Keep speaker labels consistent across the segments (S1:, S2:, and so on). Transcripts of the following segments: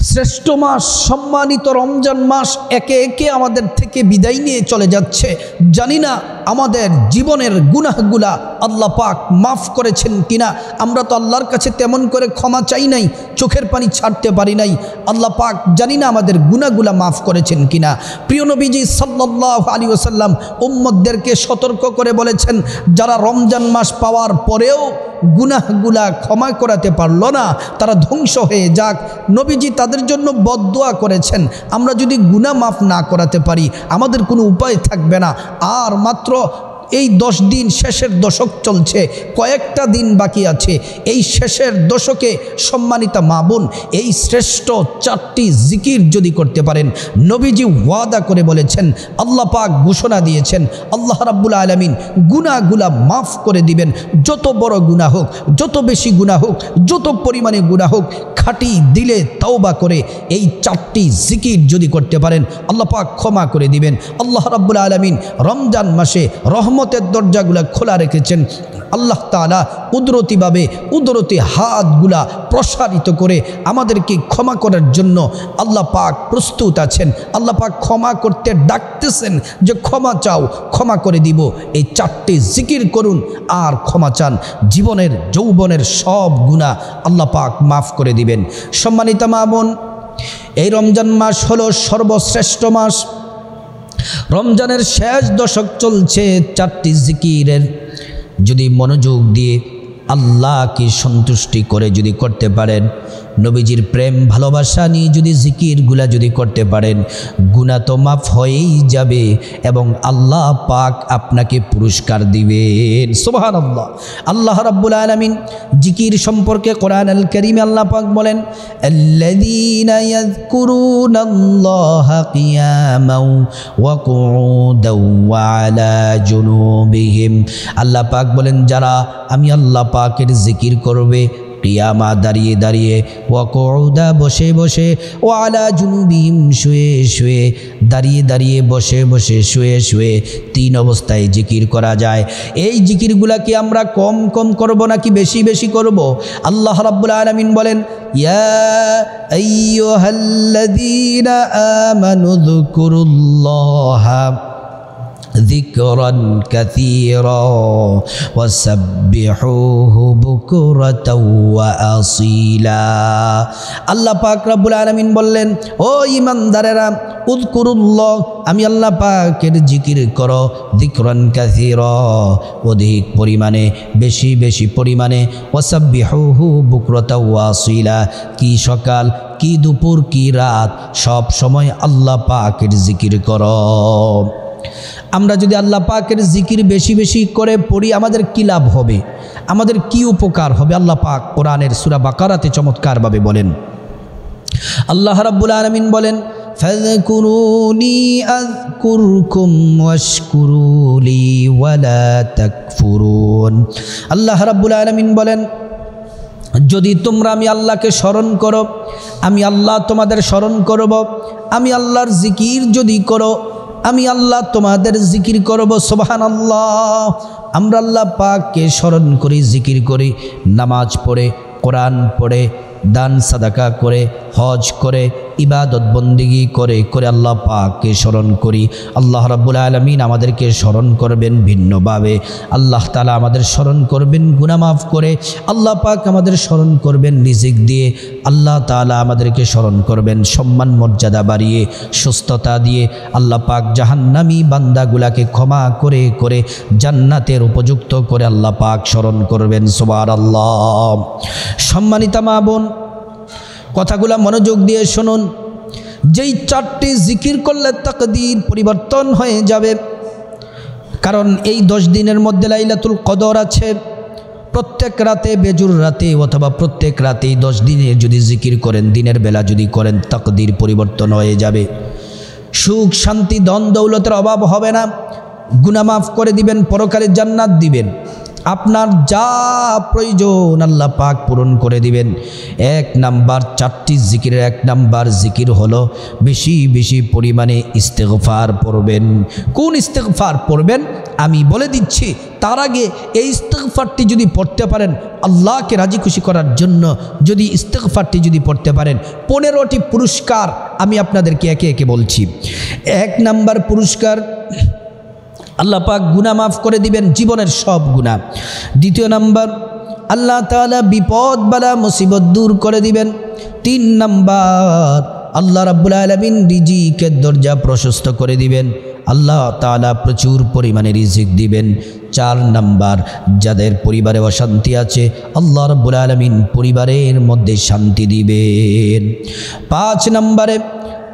S1: শ্রেষ্ঠ মাস সম্মানিত রমজান মাস একে একে আমাদের থেকে বিদায় নিয়ে চলে যাচ্ছে। জানি না আমাদের জীবনের গুনাহগুলা আল্লাহ পাক মাফ করেছেন কিনা। আমরা তো আল্লাহর কাছে তেমন করে ক্ষমা চাই নাই, চোখের পানি ছাড়তে পারি নাই। আল্লাহ পাক জানি না আমাদের গুনাহগুলা মাফ করেছেন কিনা। প্রিয় নবীজি সাল্লাল্লাহু আলাইহি ওয়াসাল্লাম উম্মতদেরকে সতর্ক করে বলেছেন, যারা রমজান মাস পাওয়ার পরেও গুনাহগুলা ক্ষমা করাতে পারল না, তারা ধ্বংস হয়ে যাক। নবীজি তাদের জন্য বদদুয়া করেছেন। আমরা যদি গুনাহ মাফ না করাতে পারি, আমাদের কোনো উপায় থাকবে না। আর মাত্র এই 10 দিন, শেষের দশক চলছে, কয়েকটা দিন বাকি আছে। এই শেষের দশকে সম্মানিতা মা বোন, এই শ্রেষ্ঠ 4টি জিকির যদি করতে পারেন, নবীজি ওয়াদা করে বলেছেন, আল্লাহ পাক ঘোষণা দিয়েছেন, আল্লাহ রাব্বুল আলামিন গুনাহগুলা মাফ করে দিবেন। যত বড় গুনাহ হোক, যত বেশি গুনাহ হোক, যত পরিমাণে গুনাহ হোক, খাঁটি দিলে তওবা করে এই 4টি জিকির যদি করতে পারেন, আল্লাহ পাক ক্ষমা করে দিবেন। আল্লাহ রাব্বুল আলামিন রমজান মাসে রহমতের দরজাগুলা খোলা রেখেছেন। আল্লাহ তাআলা কুদরতিভাবে কুদরতি হাতগুলা প্রসারিত করে আমাদেরকে ক্ষমা করার জন্য আল্লাহ পাক প্রস্তুত আছেন। আল্লাহ পাক ক্ষমা করতে ডাকতেছেন যে ক্ষমা চাও, ক্ষমা করে দিব। এই 4টি জিকির করুন আর ক্ষমা চান। জীবনের যৌবনের সব গুনাহ আল্লাহ পাক মাফ করে দিবেন। সম্মানিতা মা বোন, এই রমজান মাস হলো সর্বশ্রেষ্ঠ মাস। রমজানের শেষ দশক চলছে। 4টি জিকিরের যদি মনোযোগ দিয়ে আল্লাহকে সন্তুষ্টি করে যদি করতে পারেন, নবীজির প্রেম ভালোবাসা নিয়ে যদি জিকিরগুলা যদি করতে পারেন, গুনাহ তো মাফ হয়েই যাবে এবং আল্লাহ পাক আপনাকে পুরস্কার দিবেন। সুবহানাল্লাহ। আল্লাহ রাব্বুল আলামিন জিকির সম্পর্কে কোরআন আল কারীমে আল্লাহ পাক বলেন, আল্লাযীনা ইয়াযকুরুনাল্লাহা কিয়ামান ওয়া কুউদান ওয়া আলা জুনুবিহিম। আল্লাহ পাক বলেন, যারা আমি আল্লাহ পাকের জিকির করবে কিয়ামা দাঁড়িয়ে দাঁড়িয়ে, ওয়া কুউদা বসে বসে, ওয়া আলা জুনুবিহিম শুয়ে শুয়ে, দাঁড়িয়ে দাঁড়িয়ে, বসে বসে, শুয়ে শুয়ে, 3 অবস্থায় জিকির করা যায়। এই জিকিরগুলা কি আমরা কম কম করব নাকি বেশি বেশি করব? আল্লাহ রাব্বুল আলামিন বলেন, ইয়া আইয়ুহাল্লাযীনা আমানু যকুরুল্লাহা যিকরান কাসীরা ওয়াসাব্বিহুহু বুকরাতাও ওয়া আসীলা। আল্লাহ পাক রব্বুল আলামিন বললেন, ও ঈমানদারেরা, উযকুরুল্লাহ, আমি আল্লাহ পাকের জিকির করো, যিকরান কাসীরা, অধিক পরিমাণে, বেশি বেশি পরিমাণে, ওয়াসাব্বিহুহু বুকরাতাও ওয়া আসীলা, কি সকাল, কি দুপুর, কি রাত, সব সময় আল্লাহ পাকের জিকির করো। আমরা যদি আল্লাহ পাকের জিকির বেশি বেশি করে পড়ি, আমাদের কি লাভ হবে, আমাদের কি উপকার হবে? আল্লাহ পাক কোরআনের সূরা বাকারাতে চমৎকারভাবে বলেন। আল্লাহ রাব্বুল আলামিন বলেন, ফাযকুরুনি আযকুরকুম ওয়াশকুরুলি ওয়ালা তাকফুরুন। আল্লাহ রাব্বুল আলামিন বলেন, যদি তোমরা আমি আল্লাহকে স্মরণ করো, আমি আল্লাহ তোমাদের স্মরণ করব। আমি আল্লাহর জিকির যদি করো, আমি আল্লাহ তোমাদের জিকির করব। সুবহানাল্লাহ। আমরা আল্লাহ পাককে স্মরণ করি, জিকির করি, নামাজ পড়ে, কোরআন পড়ে, দান সাদাকা করে, হজ করে, ইবাদত বন্দেগী করে করে আল্লাহ পাককে স্মরণ করি। আল্লাহ রাব্বুল আলামিন আমাদেরকে স্মরণ করবেন ভিন্নভাবে। আল্লাহ তাআলা আমাদের স্মরণ করবেন গুনাহ মাফ করে। আল্লাহ পাক আমাদের স্মরণ করবেন রিজিক দিয়ে। আল্লাহ তাআলা আমাদেরকে স্মরণ করবেন সম্মান মর্যাদা বাড়িয়ে, সুস্থতা দিয়ে। আল্লাহ পাক জাহান্নামী বান্দাগুলাকে ক্ষমা করে করে জান্নাতের উপযুক্ত করে আল্লাহ পাক স্মরণ করবেন। সুবহানাল্লাহ। সম্মানিতা মা বোন, কথাগুলা মনোযোগ দিয়ে শুনুন। যেই 4টি জিকির করলে তাকদীর পরিবর্তন হয়ে যাবে। কারণ এই 10 দিনের মধ্যে লাইলাতুল কদর আছে। প্রত্যেক রাতে, বেজুর রাতে অথবা প্রত্যেক রাতে 10 দিনের যদি জিকির করেন, দিনের বেলা যদি করেন, তাকদীর পরিবর্তন হয়ে যাবে। সুখ শান্তি ধন দৌলতের অভাব হবে না। গুনাহ মাফ করে দিবেন, পরকালে জান্নাত দিবেন। আপনার যা প্রয়োজন আল্লাহ পাক পূরণ করে দিবেন। 1 নাম্বার 4টি জিকিরের 1 নাম্বার জিকির হলো বেশি বেশি পরিমাণে ইস্তেগফার পড়বেন। কোন ইস্তেগফার পড়বেন? আমি বলে দিচ্ছি। তার আগে এই ইস্তিগফারটি যদি পড়তে পারেন, আল্লাহকে রাজি খুশি করার জন্য যদি ইস্তিগফারটি যদি পড়তে পারেন, 15টি পুরস্কার আমি আপনাদেরকে একে একে বলছি। 1 নাম্বার পুরস্কার, আল্লাহ পাক গুনাহ মাফ করে দিবেন, জীবনের সব গুনাহ। 2 নাম্বার, আল্লাহ তাআলা বিপদ বালা মুসিবত দূর করে দিবেন। 3 নাম্বার, আল্লাহ রাব্বুল আলামিন রিজিকের দরজা প্রশস্ত করে দিবেন, আল্লাহ তাআলা প্রচুর পরিমাণে রিজিক দিবেন। 4 নাম্বার, যাদের পরিবারে অশান্তি আছে আল্লাহ রাব্বুল আলামিন পরিবারের মধ্যে শান্তি দিবেন। 5 নাম্বারে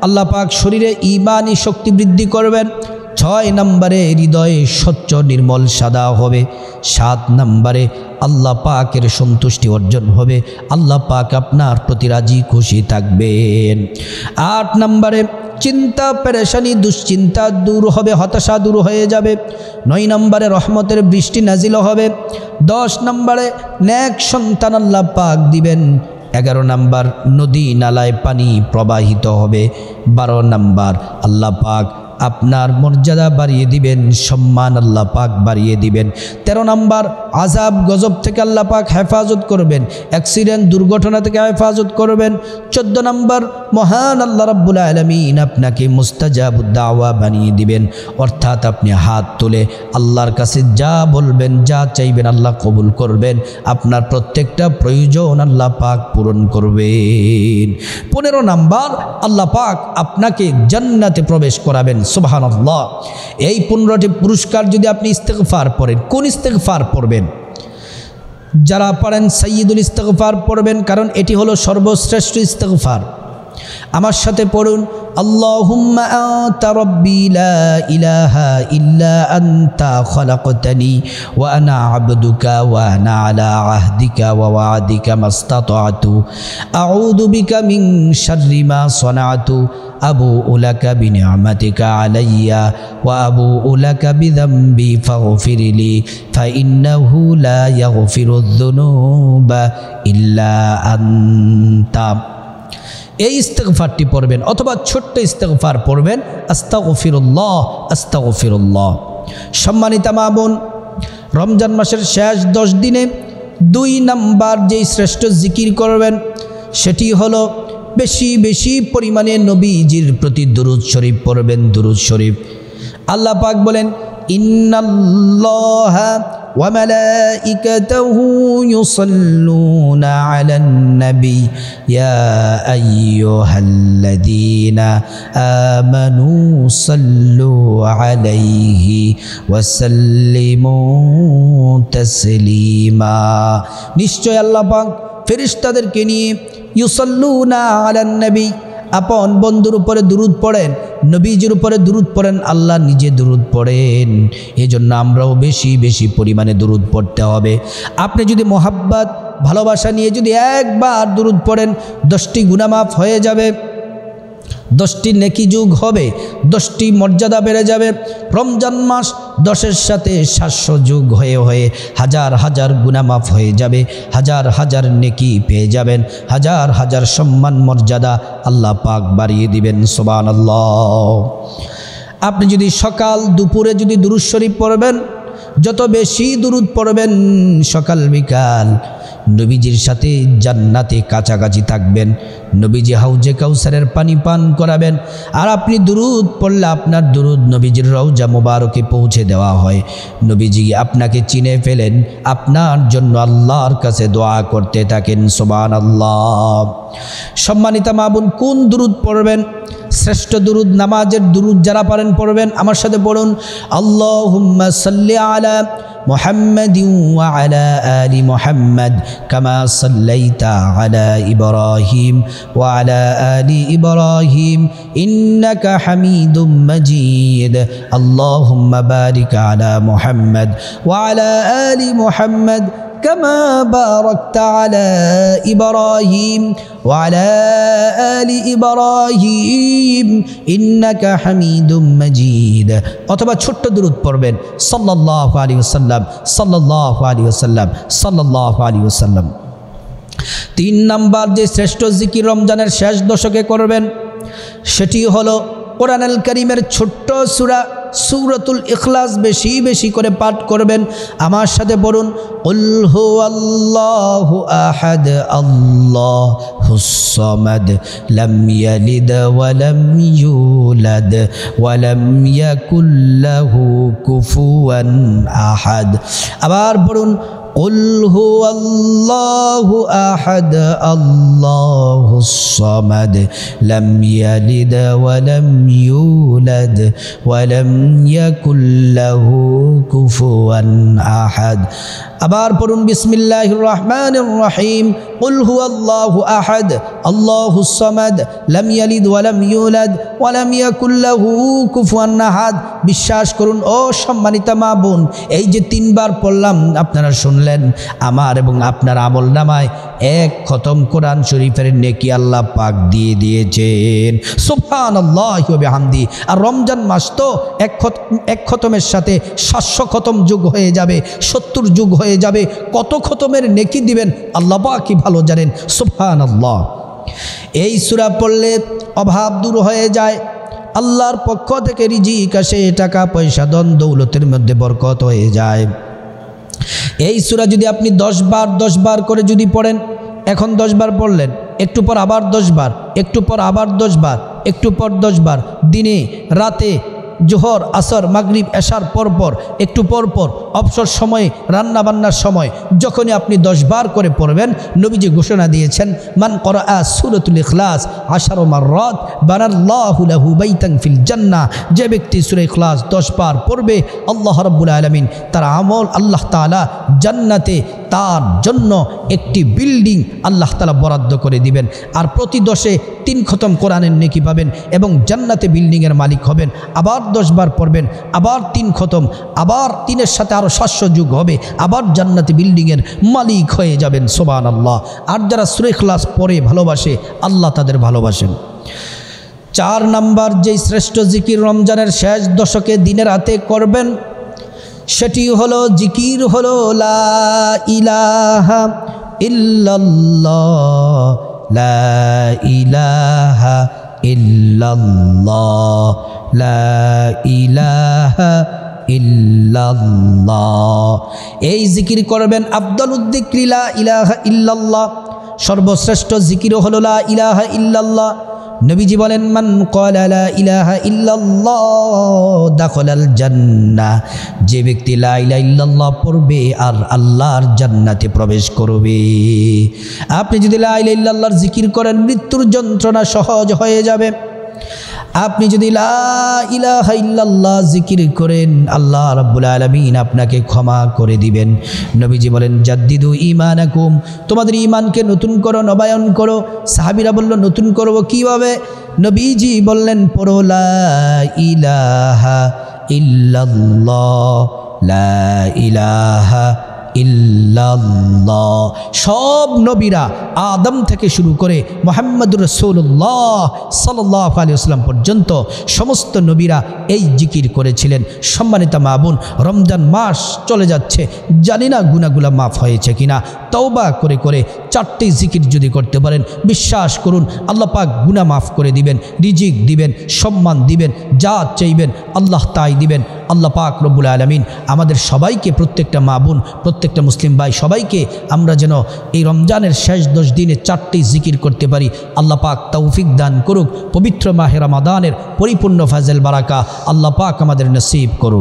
S1: আল্লাহ পাক শরীরে ঈমানি শক্তি বৃদ্ধি করবেন। 6 নম্বরে হৃদয়ে স্বচ্ছ নির্মল সাদা হবে। 7 নম্বরে আল্লাহ পাকের সন্তুষ্টি অর্জন হবে, আল্লাহ পাক আপনার প্রতি রাজি খুশি থাকবেন। 8 নম্বরে চিন্তা পেরেশানি দুশ্চিন্তা দূর হবে, হতাশা দূর হয়ে যাবে। 9 নম্বরে রহমতের বৃষ্টি নাজিল হবে। 10 নম্বরে নেক সন্তান আল্লাহ পাক দিবেন। 11 নম্বর নদী নালায় পানি প্রবাহিত হবে। 12 নম্বর আল্লাহ পাক আপনার মর্যাদা বাড়িয়ে দিবেন, সম্মান আল্লাহ পাক বাড়িয়ে দিবেন। 13 নম্বর আযাব গজব থেকে আল্লাহ পাক হেফাজত করবেন, অ্যাক্সিডেন্ট দুর্ঘটনা থেকে হেফাজত করবেন। 14 নম্বর মহান আল্লাহ রাব্বুল আলামিন আপনাকে মুস্তাজাবুদ দাওয়া বানিয়ে দিবেন, অর্থাৎ আপনি হাত তুলে আল্লাহর কাছে যা বলবেন, যা চাইবেন আল্লাহ কবুল করবেন, আপনার প্রত্যেকটা প্রয়োজন আল্লাহ পাক পূরণ করবেন। 15 নম্বর আল্লাহ পাক আপনাকে জান্নাতে প্রবেশ করাবেন। সুবহানাল্লাহ। এই 15টি পুরস্কার যদি আপনি ইস্তিগফার পড়েন, কোন ইস্তিগফার পড়বেন? যারা পারেন সাইয়্যিদুল ইস্তিগফার পড়বেন, কারণ এটি হলো সর্বশ্রেষ্ঠ ইস্তিগফার। আমার সাথে পড়ুন, আল্লাহুম্মা আনতা রাব্বি লা ইলাহা ইল্লা আনতা খালাকতানি ওয়া আনা আবদুকা ওয়া আনা আলা আহদিকা ওয়া ওয়া'দিকা মাস্তাতা'তু আউযু বিকা মিন শাররি মা সানা'তু আবুউ লাকা বিনি'মাতিকা আলাইয়া ওয়া আবুউ লাকা বিযামবি ফাগফিরলি ফাইন্নাহু লা ইয়াগফিরুয যুনুবা ইল্লা আনতা। এই ইস্তিগফারটি পড়বেন, অথবা ছোট্ট ইস্তিগফার পড়বেন, আস্তাগফিরুল্লাহ আস্তাগফিরুল্লাহ। সম্মানিত মা বোন, রমজান মাসের শেষ 10 দিনে 2 নাম্বার যেই শ্রেষ্ঠ জিকির করবেন সেটি হলো বেশি বেশি পরিমাণে নবীজির প্রতি দুরূদ শরীফ পড়বেন। দুরূদ শরীফ, আল্লাহ পাক বলেন, ইন্নাল্লাহা ওয়া মালাইকাতাহু ইউসাল্লুনা আলান নবী ইয়া আইয়ুহাল্লাযীনা আমানু সাল্লু আলাইহি ওয়া সাল্লিমু তাসলিমা। নিশ্চয় আল্লাহ পাক ফেরেশতাদেরকে নিয়ে ইউসাল্লুনা আলান নবী, আপন বন্ধুর উপরে দুরূদ পড়েন, নবীজির উপরে দুরূদ পড়েন, আল্লাহ নিজে দুরূদ পড়েন। এজন্য আমরাও বেশি বেশি পরিমাণে দুরূদ পড়তে হবে। আপনি যদি মোহাব্বত ভালোবাসা নিয়ে যদি একবার দুরূদ পড়েন, 10টি গুনাহ মাফ হয়ে যাবে, 10টি নেকি যুগ হবে, 10টি মর্যাদা বেড়ে যাবে। রমজান মাস 10-এর সাথে 700 যুগ হয়ে হয়ে হাজার হাজার গুনাহ মাফ হয়ে যাবে, হাজার হাজার নেকি পেয়ে যাবেন, হাজার হাজার সম্মান মর্যাদা আল্লাহ পাক বাড়িয়ে দিবেন। সুবহানাল্লাহ। আপনি যদি সকাল দুপুরে যদি দুরূদ শরীফ পড়বেন, যত বেশি দুরূদ পড়বেন সকাল বিকাল, নবীজির সাথে জান্নাতে কাছাকাছি থাকবেন। নবীজি হাউজে কাউসারের পানি পান করাবেন, আর আপনি দুরূদ পড়লে আপনার দুরূদ নবীজির রওজা মুবারকে পৌঁছে দেওয়া হয়। নবীজি আপনাকে চিনে ফেলেন, আপনার জন্য আল্লাহর কাছে দোয়া করতে থাকেন। সুবহানাল্লাহ। সম্মানিত মা বোন, কোন দুরূদ পড়বেন? শ্রেষ্ঠ দুরূদ, নামাজের দুরূদ যারা পারেন পড়বেন। আমার সাথে পড়ুন, আল্লাহুম্মা সাল্লি আলা মুহাম্মাদিন ওয়া আলা আলি মুহাম্মাদ কামা সাল্লাইতা আলা ইব্রাহিম ওয়া আলা আলি ইব্রাহিম ইন্নাকা হামিদুম মাজিদ। আল্লাহুম্মা বারিক আলা মুহাম্মাদ ওয়া আলা আলি মুহাম্মাদ كما باركت على إبراهيم وعلى آل إبراهيم إنك حميد مجيد। অথবা ছোট্ট দুরূদ পড়বেন, সাল্লাল্লাহু আলাইহি ওয়াসাল্লাম সাল্লাল্লাহু আলাইহি ওয়াসাল্লাম সাল্লাল্লাহু আলাইহি ওয়াসাল্লাম। 3 নাম্বার যে শ্রেষ্ঠ জিকির রমজানের শেষ দশকে করবেন সেটি হলো কোরআনুল কারীমের ছোট্ট সূরা সূরাতুল ইখলাস বেশি বেশি করে পাঠ করবেন। আমার সাথে পড়ুন, কুল হুয়াল্লাহু আহাদ আল্লাহুস সামাদ লাম ইয়ালিদ ওয়া লাম ইউলাদ ওয়া লাম ইয়াকুল লাহু কুফুয়ান আহাদ। আবার পড়ুন, قل هو الله أحد الله الصمد لم يلد ولم يولد ولم يكن له كفوا أحد। আবার পড়ুন, বিসমিল্লাহির রহমানির রহিম, কুল হুয়াল্লাহু আহাদ আল্লাহুস সামাদ লাম ইয়ালিদ ওয়া লাম ইউলাদ ওয়া লাম ইয়াকুল লাহু কুফুয়ান আহাদ। বিশ্বাস করুন ও সম্মানিতা মা বোন, এই যে 3 বার পড়লাম আপনারা শুনলেন, আমার এবং আপনার আমলনামায় 1 খতম কোরআন শরীফের নেকি আল্লাহ পাক দিয়ে দিয়েছেন। সুবহানাল্লাহি ওয়া বিহামদি। আর রমজান মাস তো এক খতমের সাথে 700 খতম যুগ হয়ে যাবে, 70 যুগ হয়ে যাবে। কত খতমের নেকি দিবেন আল্লাহ পাকই ভালো জানেন। সুবহানাল্লাহ। এই সূরা পড়লে অভাব দূর হয়ে যায়, আল্লাহর পক্ষ থেকে রিজিক আসে, টাকা পয়সা ধন দৌলতের মধ্যে বরকত হয়ে যায়। এই সূরা যদি আপনি 10 বার করে যদি পড়েন, এখন 10 বার পড়লেন, একটু পর আবার 10 বার, একটু পর আবার 10 বার, একটু পর 10 বার, দিনে রাতে জোহর আসর মাগরিব এশার পরপর, একটু পরপর, অবসর সময়ে, রান্না বান্নার সময়, যখনই আপনি 10 বার করে পড়বেন, নবীজি ঘোষণা দিয়েছেন, মান করাআ সূরাতুল ইখলাস 10 মাররাত বানাল্লাহু লাহু বাইতান ফিল জান্নাহ। যে ব্যক্তি সূরা ইখলাস 10 বার পড়বে, আল্লাহ রাব্বুল আলামিন তার আমল আল্লাহ তাআলা জান্নাতে তার জন্য একটি বিল্ডিং আল্লাহ তাআলা বরাদ্দ করে দিবেন। আর প্রতি 10-এ 3 খতম কোরআনের নেকি পাবেন এবং জান্নাতে বিল্ডিংয়ের মালিক হবেন। আবার 10 বার পড়বেন, আবার 3 খতম, আবার 3-এর সাথে আরও 700 যুগ হবে, আবার জান্নাতে বিল্ডিংয়ের মালিক হয়ে যাবেন। সুবহানাল্লাহ। আর যারা সূরা ইখলাস পড়ে ভালোবাসে, আল্লাহ তাদের ভালোবাসেন। 4 নাম্বার যেই শ্রেষ্ঠ জিকির রমজানের শেষ দশকে দিনের রাতে করবেন, সেটি হলো জিকির হলো লা ইলাহা ইল্লাল্লাহ, লা ইলাহা ইল্লাল্লাহ, লা ইলাহা ইল্লাল্লাহ। এই জিকির করবেন আফদালুদ যিকরি লা ইলাহা ইল্লাল্লাহ। সর্বশ্রেষ্ঠ জিকির হলো লা ইলাহা ইল্লাল্লাহ। নবীজি বলেন, মান ক্বালা লা ইলাহা ইল্লাল্লাহ দাখালাল জান্নাহ। যে ব্যক্তি লা ইলাহা ইল্লাল্লাহ পড়বে আর আল্লাহর জান্নাতে প্রবেশ করবে। আপনি যদি লা ইলাহা ইল্লাল্লাহর জিকির করেন, মৃত্যুর যন্ত্রণা সহজ হয়ে যাবে। আপনি যদি লা ইলাহা ইল্লাল্লাহ জিকির করেন, আল্লাহ রাব্বুল আলামিন আপনাকে ক্ষমা করে দিবেন। নবীজি বলেন, জাদ্দিদু ঈমানাকুম, তোমাদের ঈমানকে নতুন করো, নবায়ন করো। সাহাবীরা বলল, নতুন করব কিভাবে? নবীজি বললেন, পড়ো লা ইলাহা ইল্লাল্লাহ, লা ইলাহা ইল্লাল্লাহ। সব নবীরা আদম থেকে শুরু করে মুহাম্মদুর রাসূলুল্লাহ সাল্লাল্লাহু আলাইহি ওয়াসাল্লাম পর্যন্ত সমস্ত নবীরা এই জিকির করেছিলেন। সম্মানিত মা বোন, রমজান মাস চলে যাচ্ছে, জানি না গুনাহগুলো মাফ হয়েছে কিনা। তওবা করে করে 4টি জিকির যদি করতে পারেন, বিশ্বাস করুন আল্লাহ পাক গুনাহ মাফ করে দিবেন, রিজিক দিবেন, সম্মান দিবেন, যা চাইবেন আল্লাহ তাই দিবেন। আল্লাহ পাক রব্বুল আলামিন আমাদের সবাইকে, প্রত্যেকটা মা বোন, প্রত্যেকটা মুসলিম ভাই সবাইকে আমরা যেন এই রমজানের শেষ 10 দিনে 4টি জিকির করতে পারি। আল্লাহ পাক তৌফিক দান করুক। পবিত্র মাহে রমাদানের পরিপূর্ণ ফাজল বারাকা আল্লাহ পাক আমাদের নসিব করুন।